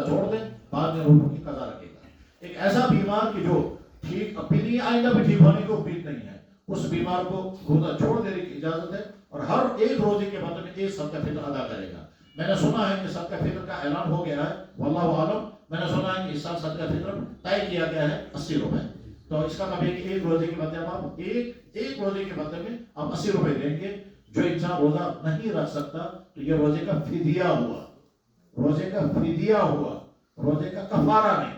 چھوڑ دیں، بعد میں روزوں کی قضا رکھے گا۔ ایک ایسا بیمار کہ جو ٹھیک اب بھی نہیں، آئندہ بھی ٹھیک ہونے کی امید نہیں ہے، اس بیمار کو روزہ چھوڑ دینے کی اجازت ہے، اور ہر ایک روزے کے بدلے میں ایک صدقہ فطر ادا کرے گا۔ میں نے سنا ہے کہ صدقہ فطر کا اعلان ہو گیا ہے، واللہ عالم، میں نے سنا ہے کہ اس سال صدقہ فطر طے کیا گیا ہے 80 روپے، تو اس کا مطلب ہے کہ ایک روزے کے بدلے میں آپ ایک روزے کے بدلے میں آپ 80 روپے دیں گے۔ جو انسان روزہ نہیں رکھ سکتا تو یہ روزے کا فدیہ ہوا، روزے کا فدیہ ہوا، روزے کا کفارہ نہیں۔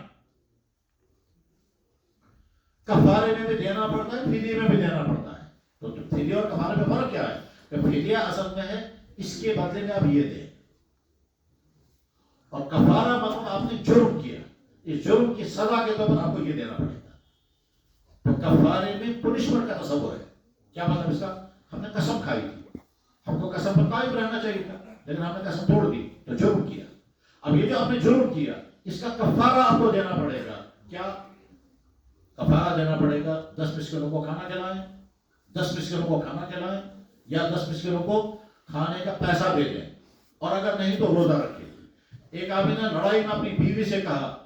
کفارے میں بھی دینا پڑتا ہے، فدیے میں بھی دینا پڑتا ہے۔ تو فدیے اور کفارے میں فرق کیا ہے؟ کہ فدیہ اصل میں ہے اس کے بدلے میں آپ یہ دیں، اور کفارہ مطلب آپ نے جرم کیا، اس جرم کی سزا کے طور پر آپ کو یہ دینا پڑے گا۔ تو کفارے میں پنشمنٹ کا تصور ہے۔ کیا مطلب اس کا؟ ہم نے قسم کھائی تھی، ہم کو قسم پر قائم رہنا چاہیے تھا، لیکن ہم نے قسم توڑ دی تو جرم کیا۔ اب یہ جو آپ نے جرم کیا اس کا کفارہ آپ کو دینا پڑے گا۔ کیا کفارہ دینا پڑے گا؟ 10 مسکینوں کو کھانا کھلائیں، 10 مسکینوں کو کھانا کھلائیں، یا 10 مسکینوں کو کھانے کا پیسہ دے دیں، اور اگر نہیں تو روزہ رکھیں۔ ایک آدمی نے لڑائی میں اپنی بیوی سے کہا،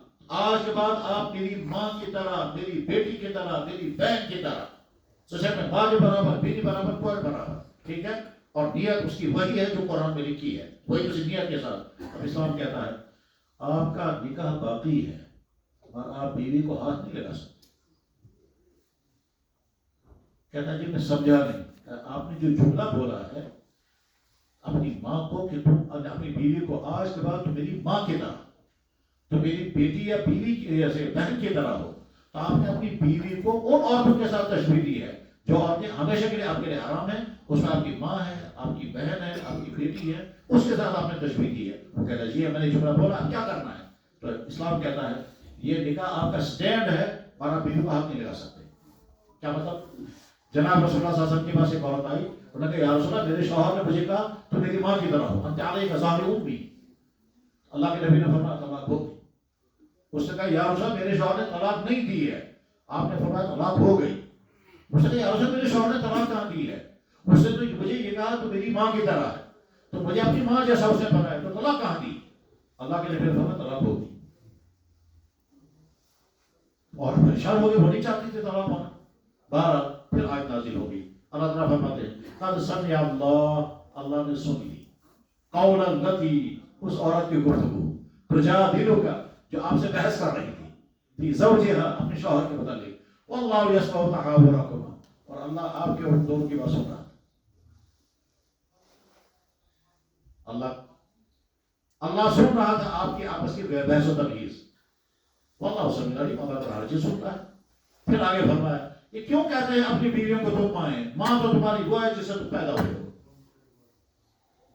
آج کے بعد آپ میری ماں کی طرح، میری بیٹی کی طرح، میری بہن کی طرح، سوچے میں باپ برابر، بیوی برابر، کوئی برابر، ٹھیک ہے، اور نیت اس کی وہی ہے جو قرآن میں لکھی ہے، وہی اسی نیت کے ساتھ۔ اب اسلام کہتا ہے آپ کا نکاح باقی ہے اور آپ بیوی کو ہاتھ نہیں لگا سکتے۔ کہتا ہے جی میں سمجھا نہیں، آپ نے جو جملہ بولا ہے اپنی ماں کو کہ تم اپنی بیوی کو آج کے بعد تم میری ماں کی طرح، تو میری بیٹی یا بیوی کی جیسے بہن کی طرح ہو، تو آپ نے اپنی بیوی کو ان عورتوں کے ساتھ تشبیہ دی ہے جو عورتیں ہمیشہ کے لیے آپ کے لیے حرام ہیں، اس میں آپ کی ماں ہے، آپ کی بہن ہے، آپ کی بیٹی ہے، اس کے ساتھ آپ نے تشبیہ دی ہے۔ وہ کہتا ہے جی میں نے جملہ بولا، کیا کرنا ہے؟ تو اسلام کہتا ہے یہ نکاح آپ کا سٹینڈ ہے اور آپ بیوی کو ہاتھ نہیں لگا سکتے۔ کیا مطلب؟ جناب رسول اللہ صلی اللہ علیہ وسلم کے پاس ایک عورت آئی، انہوں نے کہا یا رسول اللہ میرے شوہر نے مجھے کہا تو میری ماں کی طرح ہو، انت علیک ظاہر امي، اللہ کے نبی نے فرمایا طلاق ہو گئی۔ اس نے کہا یا رسول اللہ میرے شوہر نے طلاق نہیں دی ہے، آپ نے فرمایا طلاق ہو گئی۔ اس نے کہا یا رسول اللہ میرے شوہر نے طلاق کہاں دی ہے؟ اس نے تو مجھے یہ کہا تو میری ماں کی طرح ہے، تو مجھے اپنی ماں جیسا اس نے بنایا، تو طلاق کہاں دی؟ اللہ کے نبی نے فرمایا طلاق ہو گئی۔ اور پریشان ہو گئے، وہ نہیں چاہتی تھی طلاق ہونا۔ بہرحال پھر آیت نازل ہوگی، اللہ تعالیٰ فرماتے ہیں قد سمع اللہ، اللہ نے سن لی، قول التی، اس عورت کی گفتگو، تجادلک جو آپ سے بحث کر رہی تھی، فی زوجہا اپنے شوہر کے متعلق، واللہ یسمع تحاورکما، اور اللہ آپ کے ان دونوں کی بات سن رہا تھا۔ اللہ سن رہا تھا آپ کی آپس کی بحث و تمیز، واللہ سمیع علیم، اللہ ہر چیز سنتا ہے۔ پھر آگے فرمایا یہ کیوں کہتے ہیں اپنی بیویوں کو تم مائیں؟ ماں تو تمہاری وہ ہے جس سے تم پیدا ہوئے ہو،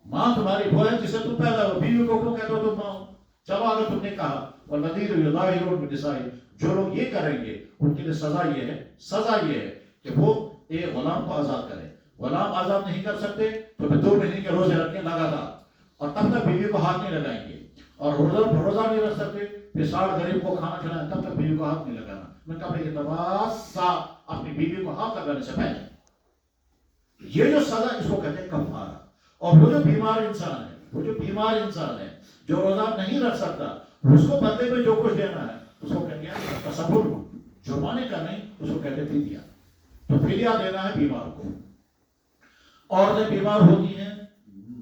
ماں تمہاری وہ ہے جس سے تم پیدا ہو، بیوی کو کیوں کہتے ہو تم ماں؟ چلو اگر تم نے کہا والذین یظاہرون من نسائہم، جو لوگ یہ کریں گے ان کے لیے سزا یہ ہے کہ وہ ایک غلام کو آزاد کریں۔ غلام آزاد نہیں کر سکتے تو پھر 2 مہینے کے روزے رکھیں لگاتار، اور تب تک بیوی کو ہاتھ نہیں لگائیں گے، اور روزہ نہیں رکھ سکتے پھر 60 غریب کو کھانا کھلائیں، تب تک بیوی کو ہاتھ نہیں لگانا۔ میں کہا یہ تماسا اپنی بیوی کو ہاتھ لگانے سے پہلے، یہ جو سزا اس کو کہتے ہیں کفارہ۔ اور وہ جو بیمار انسان ہے جو روزہ نہیں رکھ سکتا، اس کو بدلے میں جو کچھ دینا ہے اس کو کہتے ہیں تصور، جرمانے کا نہیں، اس کو کہتے ہیں فدیہ۔ تو فدیہ دینا ہے بیمار کو۔ عورتیں بیمار ہوتی ہیں،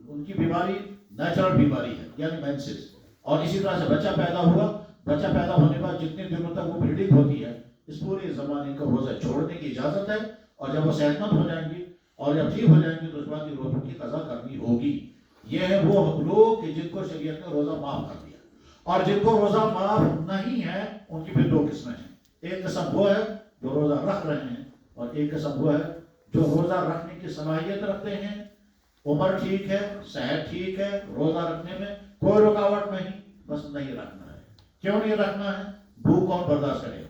ان کی بیماری نیچرل بیماری ہے یعنی مینسس، اور اسی طرح سے بچہ پیدا ہوا، بچہ پیدا ہونے کے بعد جتنے دنوں تک وہ بلیڈنگ ہوتی ہے اس پورے زمانے کو روزہ چھوڑنے کی اجازت ہے، اور جب وہ صحت مند ہو جائیں گی اور جب ٹھیک ہو جائیں گے تو اس بعد روزوں کی قضا کرنی ہوگی۔ یہ ہے وہ لوگ کہ جن کو شریعت نے روزہ معاف کر دیا، اور جن کو روزہ معاف نہیں ہے ان کی پھر 2 قسمیں ہیں۔ ایک قسم وہ ہے جو روزہ رکھ رہے ہیں، اور ایک قسم وہ ہے جو روزہ رکھنے کی صلاحیت رکھتے ہیں، عمر ٹھیک ہے، صحت ٹھیک ہے، روزہ رکھنے میں کوئی رکاوٹ نہیں، بس نہیں رکھنا ہے۔ کیوں نہیں رکھنا ہے؟ بھوک کون برداشت کرے گا؟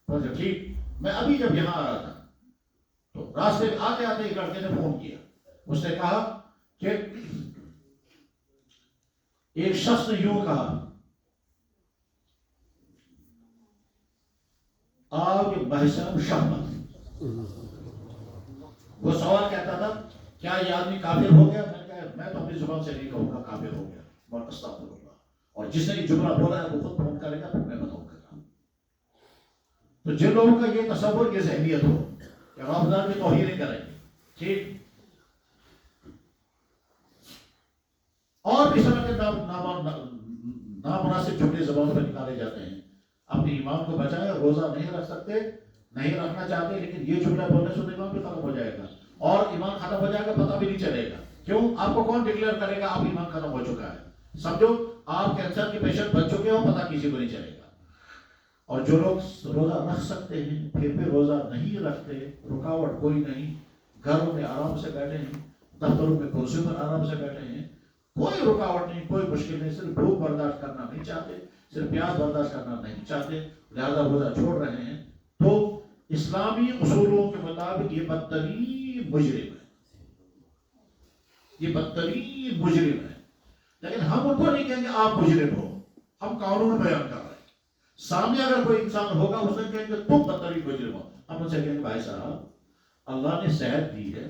بس ٹھیک۔ میں ابھی جب یہاں آ رہا تھا تو راستے میں آتے آتے ایک لڑکے نے فون کیا، اس نے کہا کہ ایک شخص نے یوں کہا آپ کے بحثم شہمت، وہ سوال کہتا تھا کیا یہ آدمی کافر ہو گیا؟ میں نے کہا میں تو اپنی زبان سے نہیں کہوں گا کافر ہو گیا، استغفر اللہ، اور جس نے یہ جملہ بولا ہے وہ خود فون کرے گا، پھر میں بتاؤں گا. تو جن لوگوں کا یہ تصور، یہ ذہنیت ہو کہ رمضان کی توہین نہیں کریں گے، ٹھیک، اور بھی اس طرح کے نامناسب جملے زبانوں پر نکالے جاتے ہیں. اپنے ایمان کو بچائے، روزہ نہیں رکھ سکتے، نہیں رکھنا چاہتے، لیکن یہ جملہ بولنے سے ایمان بھی ختم ہو جائے گا اور ایمان ختم ہو جائے گا، پتہ بھی نہیں چلے گا. کیوں؟ آپ کو کون ڈکلیئر کرے گا آپ ایمان ختم ہو چکا ہے؟ سمجھو آپ کینسر کی پیشنٹ بن چکے ہو، پتہ کسی کو نہیں چلے گا. اور جو لوگ روزہ رکھ سکتے ہیں پھر بھی روزہ نہیں رکھتے، رکاوٹ کوئی نہیں، گھروں میں آرام سے بیٹھے ہیں، دفتروں میں کرسیوں پر آرام سے بیٹھے ہیں، کوئی رکاوٹ نہیں، کوئی مشکل نہیں، صرف بھوک برداشت کرنا نہیں چاہتے، صرف پیاس برداشت کرنا نہیں چاہتے، لہذا روزہ چھوڑ رہے ہیں، تو اسلامی اصولوں کے مطابق یہ بدترین مجرم ہے، یہ بدترین مجرم ہے. لیکن ہم ان کو نہیں کہیں گے آپ مجرم ہو، ہم قانون بیان کر رہے ہیں. سامنے اگر کوئی انسان ہوگا اس نے کہیں گے تم بدترین مجرم ہو، ہم ان سے کہیں گے بھائی صاحب اللہ نے صحت دی ہے،